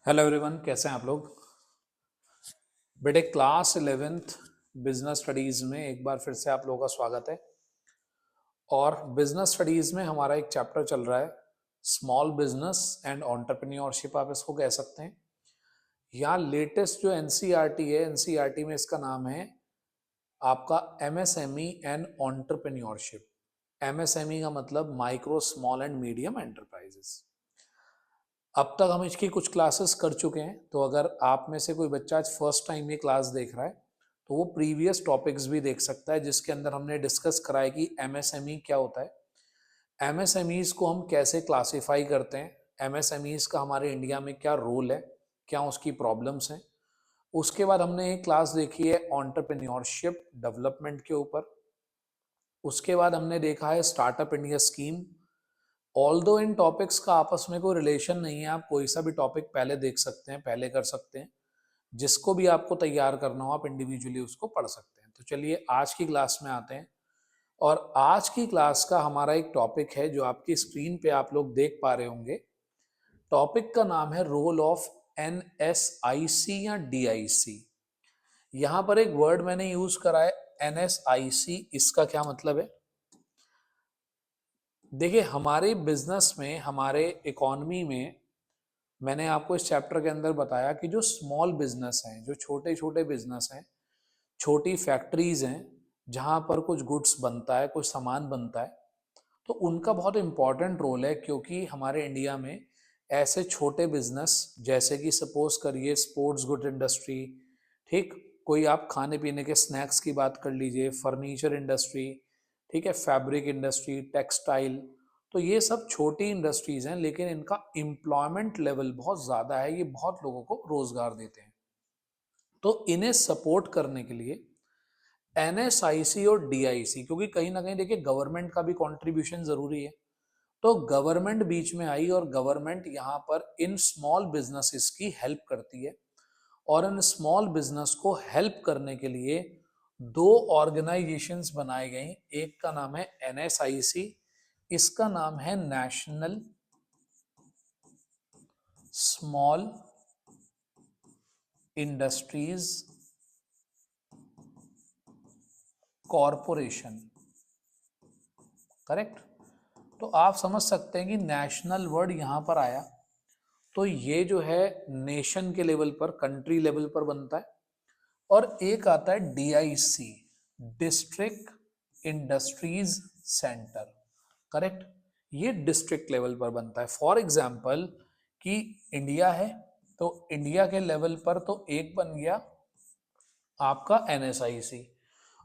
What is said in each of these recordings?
Hello everyone, कैसे हैं आप लोग। बेटे क्लास 11th बिजनेस स्टडीज में एक बार फिर से आप लोगों का स्वागत है। और बिजनेस स्टडीज में हमारा एक चैप्टर चल रहा है स्मॉल बिजनेस एंड एंटरप्रेन्योरशिप, आप इसको कह सकते हैं। यहाँ लेटेस्ट जो एनसीईआरटी है, एनसीईआरटी में इसका नाम है आपका एमएसएमई एंड एंटरप्रेन्योरशिप। एमएसएमई का मतलब micro small and medium enterprises. अब तक हम इसकी कुछ क्लासेस कर चुके हैं, तो अगर आप में से कोई बच्चा आज फर्स्ट टाइम ये क्लास देख रहा है तो वो प्रीवियस टॉपिक्स भी देख सकता है, जिसके अंदर हमने डिस्कस करा है कि एमएसएमई क्या होता है, एमएसएमईज को हम कैसे क्लासिफाई करते हैं, एमएसएमईज का हमारे इंडिया में क्या रोल है, क्या उसकी प्रॉब्लम्स हैं। उसके बाद हमने एक क्लास देखी है एंटरप्रेन्योरशिप डेवलपमेंट के ऊपर। उसके बाद हमने देखा है स्टार्टअप इंडिया स्कीम। ऑल्दो इन टॉपिक्स का आपस में कोई रिलेशन नहीं है, आप कोई सा भी टॉपिक पहले देख सकते हैं, पहले कर सकते हैं। जिसको भी आपको तैयार करना हो आप इंडिविजुअली उसको पढ़ सकते हैं। तो चलिए आज की क्लास में आते हैं। और आज की क्लास का हमारा एक टॉपिक है जो आपकी स्क्रीन पे आप लोग देख पा रहे होंगे। टॉपिक का नाम है रोल ऑफ एनएसआईसी या डीआईसी। यहां पर एक वर्ड मैंने यूज करा है एनएसआईसी। इसका क्या मतलब है? देखिए, हमारे बिजनेस में, हमारे इकोनॉमी में, मैंने आपको इस चैप्टर के अंदर बताया कि जो स्मॉल बिजनेस हैं, जो छोटे छोटे बिजनेस हैं, छोटी फैक्ट्रीज हैं, जहां पर कुछ गुड्स बनता है, कुछ सामान बनता है, तो उनका बहुत इंपॉर्टेंट रोल है। क्योंकि हमारे इंडिया में ऐसे छोटे बिजनेस, जैसे कि सपोज करिए स्पोर्ट्स गुड इंडस्ट्री, ठीक, कोई आप खाने पीने के स्नैक्स की बात कर लीजिए, फर्नीचर इंडस्ट्री, ठीक है, फैब्रिक इंडस्ट्री, टेक्सटाइल, तो ये सब छोटी इंडस्ट्रीज हैं, लेकिन इनका एम्प्लॉयमेंट लेवल बहुत ज़्यादा है, ये बहुत लोगों को रोजगार देते हैं। तो इन्हें सपोर्ट करने के लिए एनएसआईसी और डीआईसी, क्योंकि कहीं ना कहीं देखिए गवर्नमेंट का भी कंट्रीब्यूशन जरूरी है, तो गवर्नमेंट बीच में आई और गवर्नमेंट यहाँ पर इन स्मॉल बिजनेसेस की हेल्प करती है। और इन स्मॉल बिजनेस को हेल्प करने के लिए दो ऑर्गेनाइजेशंस बनाई गई। एक का नाम है एनएसआईसी, इसका नाम है national small industries corporation. Correct. तो आप समझ सकते हैं कि नेशनल वर्ड यहां पर आया, तो ये जो है नेशन के लेवल पर, कंट्री लेवल पर बनता है। और एक आता है DIC, district industries centre. Correct. ये डिस्ट्रिक्ट लेवल पर बनता है। फॉर एग्जाम्पल कि इंडिया है, तो इंडिया के लेवल पर तो एक बन गया आपका एनएसआईसी।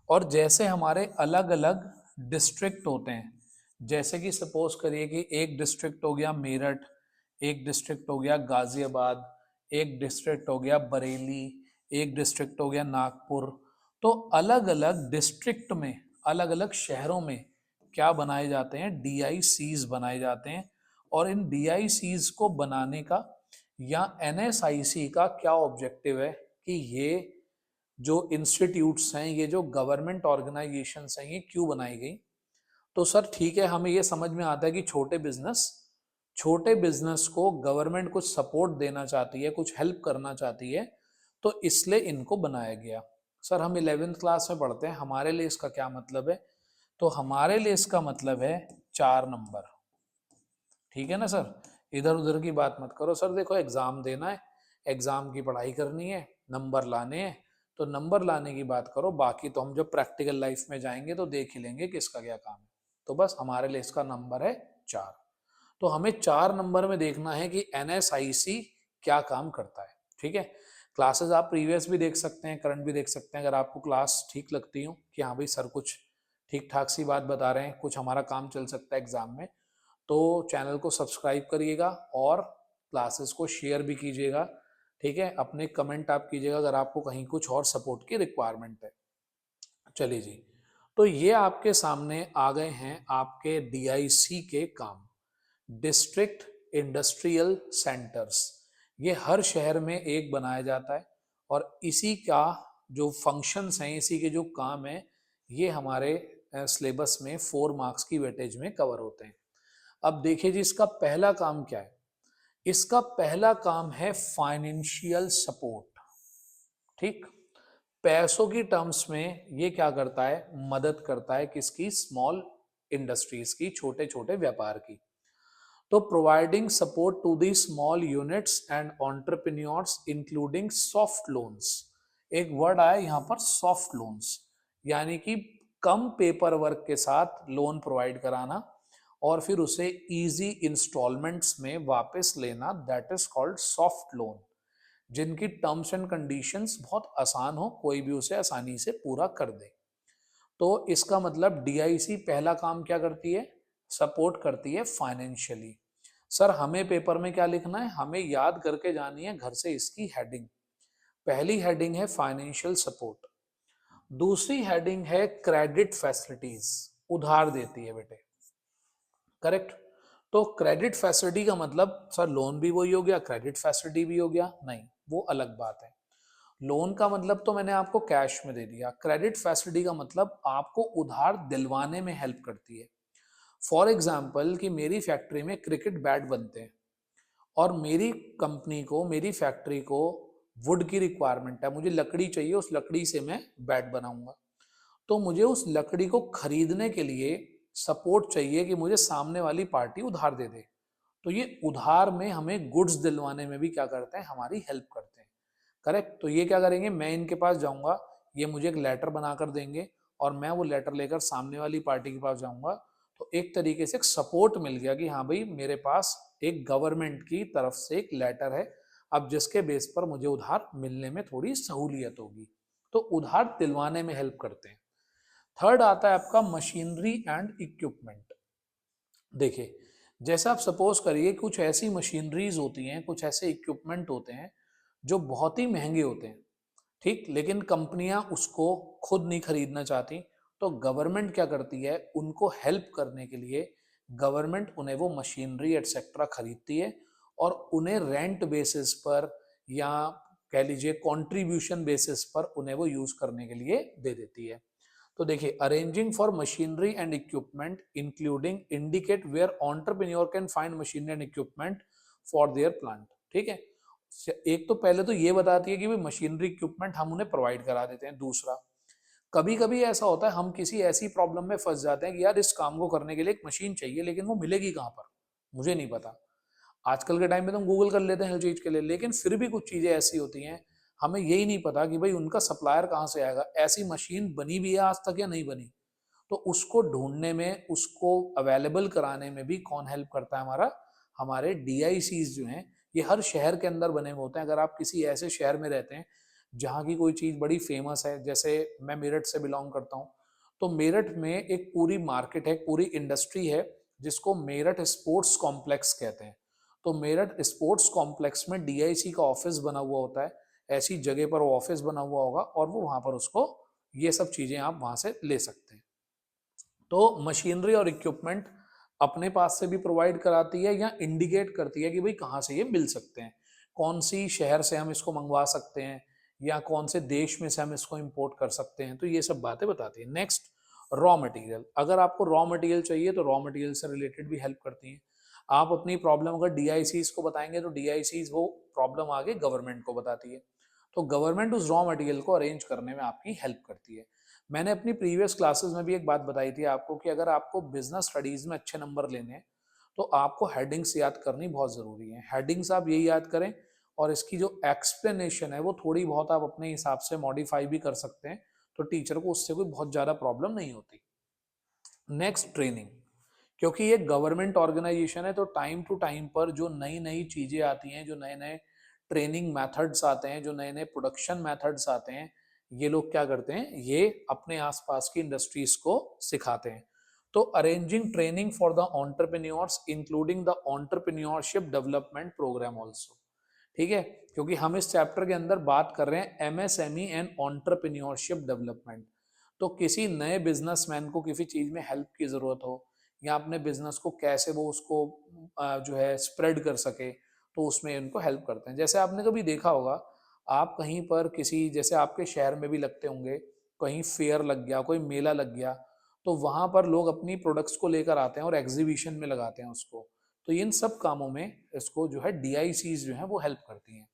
और जैसे हमारे अलग अलग डिस्ट्रिक्ट होते हैं, जैसे कि सपोज करिए कि एक डिस्ट्रिक्ट हो गया मेरठ, एक डिस्ट्रिक्ट हो गया गाजियाबाद, एक डिस्ट्रिक्ट हो गया बरेली, एक डिस्ट्रिक्ट हो गया नागपुर। तो अलग अलग डिस्ट्रिक्ट में, अलग अलग शहरों में क्या बनाए जाते हैं, डीआईसीज बनाए जाते हैं। और इन डीआईसीज को बनाने का या एनएसआईसी का क्या ऑब्जेक्टिव है कि ये जो इंस्टीट्यूट्स हैं, ये जो गवर्नमेंट ऑर्गेनाइजेशंस हैं, ये क्यों बनाई गई। तो सर ठीक है, हमें ये समझ में आता है कि छोटे बिजनेस को गवर्नमेंट कुछ सपोर्ट देना चाहती है, कुछ हेल्प करना चाहती है, तो इसलिए इनको बनाया गया। सर हम 11th क्लास में पढ़ते हैं, हमारे लिए इसका क्या मतलब है? तो हमारे लिए इसका मतलब है 4 नंबर। ठीक है ना सर, इधर उधर की बात मत करो। सर देखो, एग्जाम देना है, एग्जाम की पढ़ाई करनी है, नंबर लाने हैं, तो नंबर लाने की बात करो। बाकी तो हम जब प्रैक्टिकल लाइफ में जाएंगे तो देख ही लेंगे किसका क्या काम है। तो बस हमारे लिए इसका नंबर है 4। तो हमें 4 नंबर में देखना है कि एनएसआईसी क्या काम करता है। ठीक है। क्लासेस आप प्रीवियस भी देख सकते हैं, करंट भी देख सकते हैं। अगर आपको क्लास ठीक लगती हो कि हाँ भाई सर कुछ ठीक ठाक सी बात बता रहे हैं, कुछ हमारा काम चल सकता है एग्जाम में, तो चैनल को सब्सक्राइब करिएगा और क्लासेस को शेयर भी कीजिएगा। ठीक है। अपने कमेंट आप कीजिएगा अगर आपको कहीं कुछ और सपोर्ट की रिक्वायरमेंट है। चलिए जी, तो ये आपके सामने आ गए हैं आपके डीआईसी के काम, डिस्ट्रिक्ट इंडस्ट्रियल सेंटर्स। ये हर शहर में एक बनाया जाता है और इसी का जो फंक्शंस हैं, इसी के जो काम है, ये हमारे सिलेबस में 4 मार्क्स की वेटेज में कवर होते हैं। अब देखिए जी, इसका पहला काम क्या है इसका पहला काम है फाइनेंशियल सपोर्ट। ठीक, पैसों की टर्म्स में ये क्या करता है, मदद करता है किसकी, स्मॉल इंडस्ट्रीज की, छोटे छोटे व्यापार की। तो providing support to the small units and entrepreneurs including soft loans. एक वर्ड आया यहाँ पर, सॉफ्ट लोन्स, यानी कि कम पेपर वर्क के साथ लोन प्रोवाइड कराना और फिर उसे इजी इंस्टॉलमेंट्स में वापस लेना, that is called soft loan. जिनकी टर्म्स एंड कंडीशंस बहुत आसान हो, कोई भी उसे आसानी से पूरा कर दे। तो इसका मतलब डीआईसी पहला काम क्या करती है, सपोर्ट करती है फाइनेंशियली। सर हमें पेपर में क्या लिखना है, हमें याद करके जानी है घर से इसकी हेडिंग। पहली हेडिंग है फाइनेंशियल सपोर्ट, दूसरी हेडिंग है क्रेडिट फैसिलिटीज, उधार देती है बेटे। करेक्ट। तो क्रेडिट फैसिलिटी का मतलब सर लोन भी वही हो गया, क्रेडिट फैसिलिटी भी हो गया, नहीं वो अलग बात है। लोन का मतलब तो मैंने आपको कैश में दे दिया, क्रेडिट फैसिलिटी का मतलब आपको उधार दिलवाने में हेल्प करती है। फॉर एग्जाम्पल कि मेरी फैक्ट्री में क्रिकेट बैट बनते हैं और मेरी कंपनी को, मेरी फैक्ट्री को वुड की रिक्वायरमेंट है, मुझे लकड़ी चाहिए, उस लकड़ी से मैं बैट बनाऊंगा। तो मुझे उस लकड़ी को खरीदने के लिए सपोर्ट चाहिए कि मुझे सामने वाली पार्टी उधार दे दे। तो ये उधार में हमें गुड्स दिलवाने में भी क्या करते हैं, हमारी हेल्प करते हैं। करेक्ट। तो ये क्या करेंगे, मैं इनके पास जाऊंगा, ये मुझे एक लेटर बनाकर देंगे और मैं वो लेटर लेकर सामने वाली पार्टी के पास जाऊंगा। तो एक तरीके से एक सपोर्ट मिल गया कि हाँ भाई मेरे पास एक गवर्नमेंट की तरफ से एक लेटर है, अब जिसके बेस पर मुझे उधार मिलने में थोड़ी सहूलियत होगी। तो उधार दिलवाने में हेल्प करते हैं। थर्ड आता है आपका मशीनरी एंड इक्विपमेंट। देखिए, जैसे आप सपोज करिए कुछ ऐसी मशीनरीज होती हैं, कुछ ऐसे इक्विपमेंट होते हैं जो बहुत ही महंगे होते हैं। ठीक, लेकिन कंपनियां उसको खुद नहीं खरीदना चाहती। तो गवर्नमेंट क्या करती है, उनको हेल्प करने के लिए गवर्नमेंट उन्हें वो मशीनरी एटसेट्रा खरीदती है और उन्हें रेंट बेसिस पर या कह लीजिए कंट्रीब्यूशन बेसिस पर उन्हें वो यूज करने के लिए दे देती है। तो देखिए, arranging for machinery and equipment including indicate where entrepreneur can find machinery and equipment for their plant. ठीक है, एक तो पहले तो ये बताती है कि भाई मशीनरी इक्विपमेंट हम उन्हें प्रोवाइड करा देते हैं। दूसरा, कभी कभी ऐसा होता है हम किसी ऐसी प्रॉब्लम में फंस जाते हैं कि यार इस काम को करने के लिए एक मशीन चाहिए, लेकिन वो मिलेगी कहाँ पर मुझे नहीं पता। आजकल के टाइम में तो हम गूगल कर लेते हैं हर चीज के लिए, लेकिन फिर भी कुछ चीजें ऐसी होती हैं हमें यही नहीं पता कि भाई उनका सप्लायर कहाँ से आएगा, ऐसी मशीन बनी भी है आज तक या नहीं बनी। तो उसको ढूंढने में, उसको अवेलेबल कराने में भी कौन हेल्प करता है, हमारा, हमारे डीआईसीज जो हैं। ये हर शहर के अंदर बने हुए होते हैं। अगर आप किसी ऐसे शहर में रहते हैं जहाँ की कोई चीज़ बड़ी फेमस है, जैसे मैं मेरठ से बिलोंग करता हूँ, तो मेरठ में एक पूरी मार्केट है, पूरी इंडस्ट्री है जिसको मेरठ स्पोर्ट्स कॉम्प्लेक्स कहते हैं। तो मेरठ स्पोर्ट्स कॉम्प्लेक्स में डीआईसी का ऑफिस बना हुआ होता है। ऐसी जगह पर वो ऑफिस बना हुआ होगा और वो वहाँ पर उसको ये सब चीज़ें आप वहाँ से ले सकते हैं। तो मशीनरी और इक्विपमेंट अपने पास से भी प्रोवाइड कराती है या इंडिकेट करती है कि भाई कहाँ से ये मिल सकते हैं, कौन सी शहर से हम इसको मंगवा सकते हैं या कौन से देश में से हम इसको इंपोर्ट कर सकते हैं। तो ये सब बातें बताती है। Next, raw material. अगर आपको रॉ मटेरियल चाहिए तो रॉ मटेरियल से रिलेटेड भी हेल्प करती हैं। आप अपनी प्रॉब्लम अगर डीआईसीज को बताएंगे तो डीआईसीज वो प्रॉब्लम आगे गवर्नमेंट को बताती है। तो गवर्नमेंट उस रॉ मटेरियल को अरेंज करने में आपकी हेल्प करती है। मैंने अपनी प्रीवियस क्लासेस में भी एक बात बताई थी आपको कि अगर आपको बिजनेस स्टडीज में अच्छे नंबर लेने हैं तो आपको हेडिंग्स याद करनी बहुत ज़रूरी है। हेडिंग्स आप यही याद करें और इसकी जो एक्सप्लेनेशन है वो थोड़ी बहुत आप अपने हिसाब से मॉडिफाई भी कर सकते हैं, तो टीचर को उससे कोई बहुत ज़्यादा प्रॉब्लम नहीं होती। Next, training. क्योंकि ये गवर्नमेंट ऑर्गेनाइजेशन है तो टाइम टू टाइम पर जो नई नई चीज़ें आती हैं, जो नए नए ट्रेनिंग मेथड्स आते हैं, जो नए नए प्रोडक्शन मेथड्स आते हैं, ये लोग क्या करते हैं, ये अपने आसपास की इंडस्ट्रीज को सिखाते हैं। तो arranging training for the entrepreneurs including the entrepreneurship development programme also. ठीक है, क्योंकि हम इस चैप्टर के अंदर बात कर रहे हैं एमएसएमई एंड एंटरप्रेन्योरशिप डेवलपमेंट। तो किसी नए बिजनेसमैन को किसी चीज में हेल्प की जरूरत हो या अपने बिजनेस को कैसे वो उसको जो है स्प्रेड कर सके, तो उसमें उनको हेल्प करते हैं। जैसे आपने कभी देखा होगा, आप कहीं पर किसी, जैसे आपके शहर में भी लगते होंगे, कहीं फेयर लग गया, कोई मेला लग गया, तो वहां पर लोग अपनी प्रोडक्ट्स को लेकर आते हैं और एग्जीबिशन में लगाते हैं उसको। तो इन सब कामों में इसको जो है DICs जो है वो हेल्प करती हैं।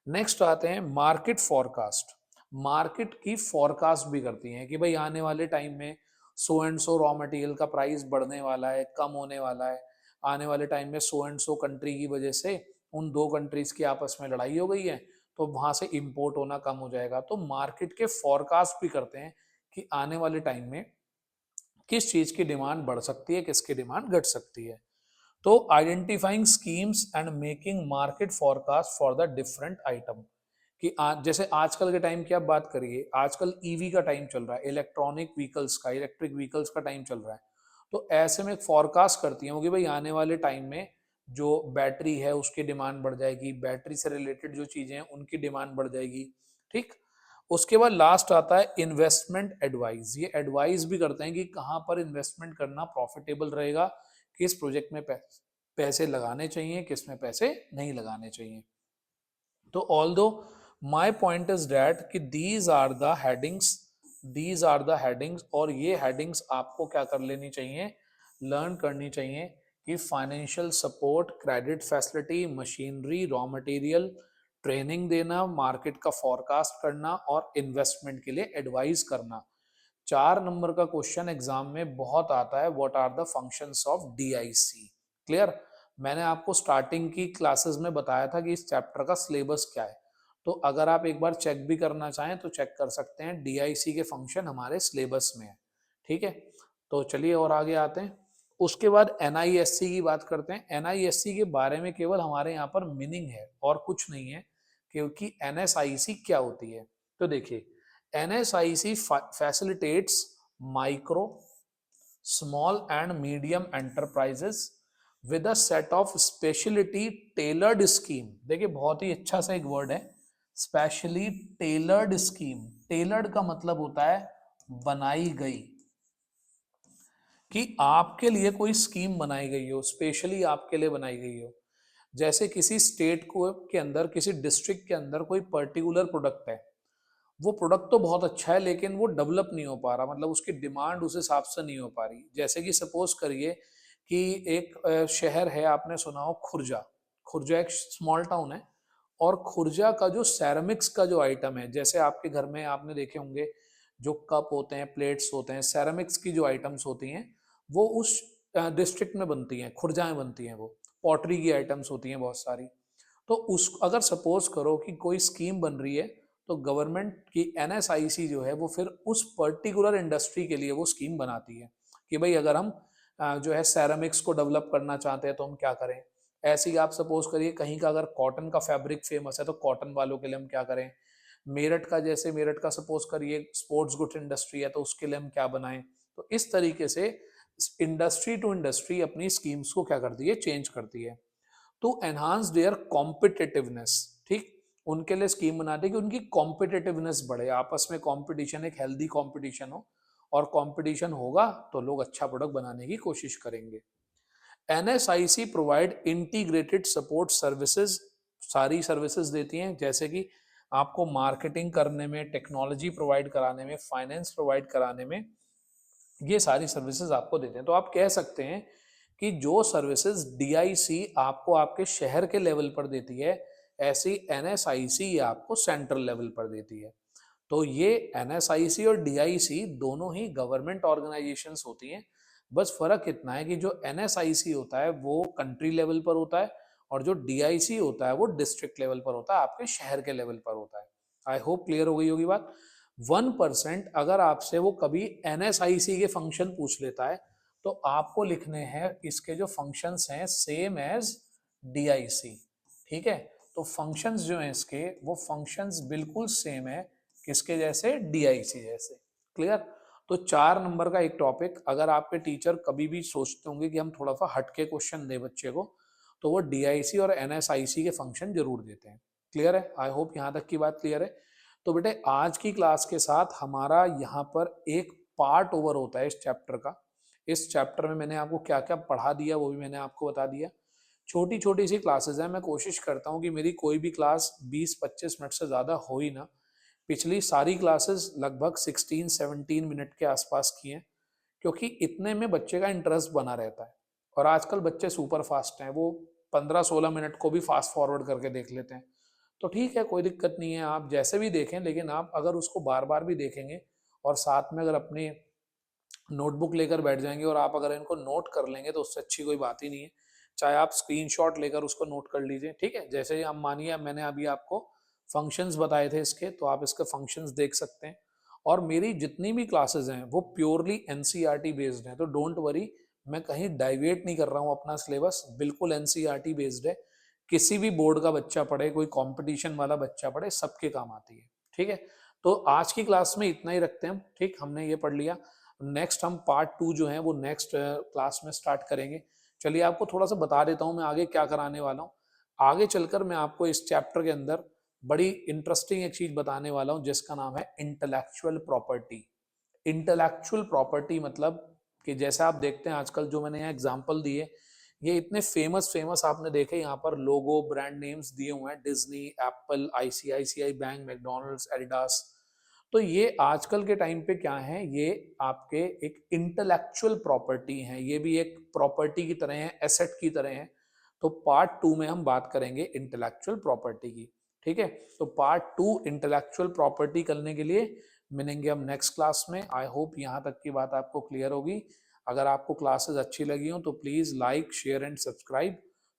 नेक्स्ट आते हैं मार्केट फॉरकास्ट। मार्केट की फॉरकास्ट भी करती हैं कि भाई आने वाले टाइम में so and so raw material का प्राइस बढ़ने वाला है, कम होने वाला है, आने वाले टाइम में सो एंड सो कंट्री की वजह से उन दो कंट्रीज की आपस में लड़ाई हो गई है तो वहां से इंपोर्ट होना कम हो जाएगा। तो मार्केट के फॉरकास्ट भी करते हैं कि आने वाले टाइम में किस चीज की डिमांड बढ़ सकती है, किसकी डिमांड घट सकती है। तो identifying schemes and making market forecast for the different item कि आज जैसे आजकल के टाइम की आप बात करिए, आजकल ईवी का टाइम चल रहा है, इलेक्ट्रॉनिक व्हीकल्स का, इलेक्ट्रिक व्हीकल्स का टाइम चल रहा है। तो ऐसे में फॉरकास्ट करती हैं कि भाई आने वाले टाइम में जो बैटरी है उसकी डिमांड बढ़ जाएगी, बैटरी से रिलेटेड जो चीजें हैं उनकी डिमांड बढ़ जाएगी। ठीक। उसके बाद लास्ट आता है इन्वेस्टमेंट एडवाइस। ये एडवाइस भी करते हैं कि कहाँ पर इन्वेस्टमेंट करना प्रॉफिटेबल रहेगा, किस प्रोजेक्ट में पैसे लगाने चाहिए, किस में पैसे नहीं लगाने चाहिए। तो although my point is that कि दीज आर द हेडिंग्स, और ये हेडिंग्स आपको क्या कर लेनी चाहिए, लर्न करनी चाहिए कि financial support, credit facility, machinery, raw material, training देना, मार्केट का फॉरकास्ट करना और इन्वेस्टमेंट के लिए एडवाइस करना। 4 नंबर का क्वेश्चन एग्जाम में बहुत आता है, what are the functions of DIC। Clear. मैंने आपको स्टार्टिंग की क्लासेस में बताया था कि इस चैप्टर का सिलेबस क्या है, तो अगर आप एक बार चेक भी करना चाहें तो चेक कर सकते हैं, DIC के फंक्शन हमारे सिलेबस में है। ठीक है। तो चलिए और आगे आते हैं। उसके बाद NISC की बात करते हैं। NISC के बारे में केवल हमारे यहाँ पर मीनिंग है और कुछ नहीं है, क्योंकि NSIC क्या होती है। तो देखिए, NSIC facilitates micro, small and medium enterprises with a set of specialty tailored scheme। देखिए बहुत ही अच्छा सा एक वर्ड है, स्पेशली टेलर्ड स्कीम। टेलर्ड का मतलब होता है बनाई गई, कि आपके लिए कोई स्कीम बनाई गई हो, स्पेशली आपके लिए बनाई गई हो। जैसे किसी स्टेट को के अंदर, किसी डिस्ट्रिक्ट के अंदर कोई पर्टिकुलर प्रोडक्ट है, वो प्रोडक्ट तो बहुत अच्छा है लेकिन वो डेवलप नहीं हो पा रहा, मतलब उसकी डिमांड उस हिसाब से नहीं हो पा रही। जैसे कि सपोज करिए कि एक शहर है, आपने सुना हो खुर्जा। खुर्जा एक स्मॉल टाउन है, और खुर्जा का जो सैरामिक्स का जो आइटम है, जैसे आपके घर में आपने देखे होंगे जो कप होते हैं, प्लेट्स होते हैं, सैरामिक्स की जो आइटम्स होती हैं वो उस डिस्ट्रिक्ट में बनती हैं, खुर्जा में बनती हैं। वो पॉटरी की आइटम्स होती हैं बहुत सारी। तो उस अगर सपोज करो कि कोई स्कीम बन रही है, तो गवर्नमेंट की NSIC जो है वो फिर उस पर्टिकुलर इंडस्ट्री के लिए वो स्कीम बनाती है कि भाई अगर हम जो है सैरामिक्स को डेवलप करना चाहते हैं तो हम क्या करें। ऐसे ही आप सपोज करिए कहीं का अगर कॉटन का फैब्रिक फेमस है तो कॉटन वालों के लिए हम क्या करें। मेरठ का, जैसे मेरठ का सपोज करिए स्पोर्ट्स गुड्स इंडस्ट्री है तो उसके लिए हम क्या बनाएं। तो इस तरीके से इंडस्ट्री टू इंडस्ट्री अपनी स्कीम्स को क्या करती है, चेंज करती है, टू एनहांस देयर कॉम्पिटिटिवनेस। ठीक। उनके लिए स्कीम बनाते हैं कि उनकी कॉम्पिटिटिवनेस बढ़े, आपस में कंपटीशन, एक हेल्दी कंपटीशन हो, और कंपटीशन होगा तो लोग अच्छा प्रोडक्ट बनाने की कोशिश करेंगे। NSIC provide integrated support services. सारी सर्विसेज देती हैं, जैसे कि आपको मार्केटिंग करने में, टेक्नोलॉजी प्रोवाइड कराने में, फाइनेंस प्रोवाइड कराने में, ये सारी सर्विसेज आपको देते हैं। तो आप कह सकते हैं कि जो सर्विसेज DIC आपको आपके शहर के लेवल पर देती है, ऐसी NSIC आपको सेंट्रल लेवल पर देती है। तो ये NSIC और DIC दोनों ही गवर्नमेंट ऑर्गेनाइजेशंस होती हैं। बस फर्क इतना है कि जो NSIC होता है वो कंट्री लेवल पर होता है, और जो DIC होता है वो डिस्ट्रिक्ट लेवल पर होता है, आपके शहर के लेवल पर होता है। आई होप क्लियर हो गई होगी बात। 1% अगर आपसे वो कभी NSIC के फंक्शन पूछ लेता है तो आपको लिखने हैं इसके जो फंक्शंस हैं सेम एज DIC। ठीक है। तो फंक्शंस जो हैं इसके, वो फंक्शंस बिल्कुल सेम है, किसके जैसे, DIC जैसे। क्लियर। तो 4 नंबर का एक टॉपिक, अगर आपके टीचर कभी भी सोचते होंगे कि हम थोड़ा सा हटके क्वेश्चन दे बच्चे को, तो वो DIC और NSIC के फंक्शन जरूर देते हैं। क्लियर है। आई होप यहाँ तक की बात क्लियर है। तो बेटे आज की क्लास के साथ हमारा यहाँ पर एक पार्ट ओवर होता है इस चैप्टर का। इस चैप्टर में मैंने आपको क्या क्या पढ़ा दिया वो भी मैंने आपको बता दिया। छोटी छोटी सी क्लासेस हैं, मैं कोशिश करता हूँ कि मेरी कोई भी क्लास 20-25 मिनट से ज़्यादा हो ही ना। पिछली सारी क्लासेस लगभग 16-17 मिनट के आसपास की हैं, क्योंकि इतने में बच्चे का इंटरेस्ट बना रहता है। और आजकल बच्चे सुपर फास्ट हैं, वो 15-16 मिनट को भी फास्ट फॉरवर्ड करके देख लेते हैं। तो ठीक है, कोई दिक्कत नहीं है, आप जैसे भी देखें, लेकिन आप अगर उसको बार बार भी देखेंगे और साथ में अगर अपनी नोटबुक लेकर बैठ जाएंगे और आप अगर इनको नोट कर लेंगे तो उससे अच्छी कोई बात ही नहीं है। चाहे आप स्क्रीनशॉट लेकर उसको नोट कर लीजिए, ठीक है। जैसे ही हम मानिए मैंने अभी आपको फंक्शंस बताए थे इसके, तो आप इसके फंक्शंस देख सकते हैं। और मेरी जितनी भी क्लासेस हैं वो प्योरली एनसीईआरटी बेस्ड हैं, तो डोंट वरी, मैं कहीं डाइवेट नहीं कर रहा हूँ अपना सिलेबस, बिल्कुल एनसीईआरटी बेस्ड है। किसी भी बोर्ड का बच्चा पढ़े, कोई कंपटीशन वाला बच्चा पढ़े, सबके काम आती है, ठीक है। तो आज की क्लास में इतना ही रखते हैं हम, ठीक, हमने ये पढ़ लिया। नेक्स्ट हम पार्ट 2 जो है वो नेक्स्ट क्लास में स्टार्ट करेंगे। चलिए आपको थोड़ा सा बता देता हूँ मैं आगे क्या कराने वाला हूँ। आगे चलकर मैं आपको इस चैप्टर के अंदर बड़ी इंटरेस्टिंग एक चीज बताने वाला हूँ जिसका नाम है इंटेलेक्चुअल प्रॉपर्टी। इंटेलेक्चुअल प्रॉपर्टी मतलब कि जैसे आप देखते हैं आजकल जो मैंने यहाँ एग्जांपल दिए, ये इतने फेमस फेमस आपने देखे, यहाँ पर लोगो ब्रांड नेम्स दिए हुए हैं, Disney, Apple, ICICI bank, McDonald's, Adidas. तो ये आजकल के टाइम पे क्या है, ये आपके एक इंटेलेक्चुअल प्रॉपर्टी है, ये भी एक प्रॉपर्टी की तरह है, एसेट की तरह है। तो पार्ट 2 में हम बात करेंगे इंटेलेक्चुअल प्रॉपर्टी की, ठीक है। तो पार्ट 2 इंटेलेक्चुअल प्रॉपर्टी करने के लिए मिलेंगे हम नेक्स्ट क्लास में। आई होप यहाँ तक की बात आपको क्लियर होगी। अगर आपको क्लासेस अच्छी लगी हो तो please like, share and subscribe,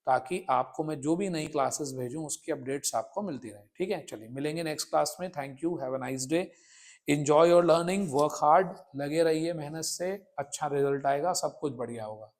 ताकि आपको मैं जो भी नई क्लासेस भेजूं उसकी अपडेट्स आपको मिलती रहे, ठीक है। चलिए मिलेंगे नेक्स्ट क्लास में। Thank you, have a nice day, enjoy your learning, work hard, लगे रहिए मेहनत से, अच्छा रिजल्ट आएगा, सब कुछ बढ़िया होगा।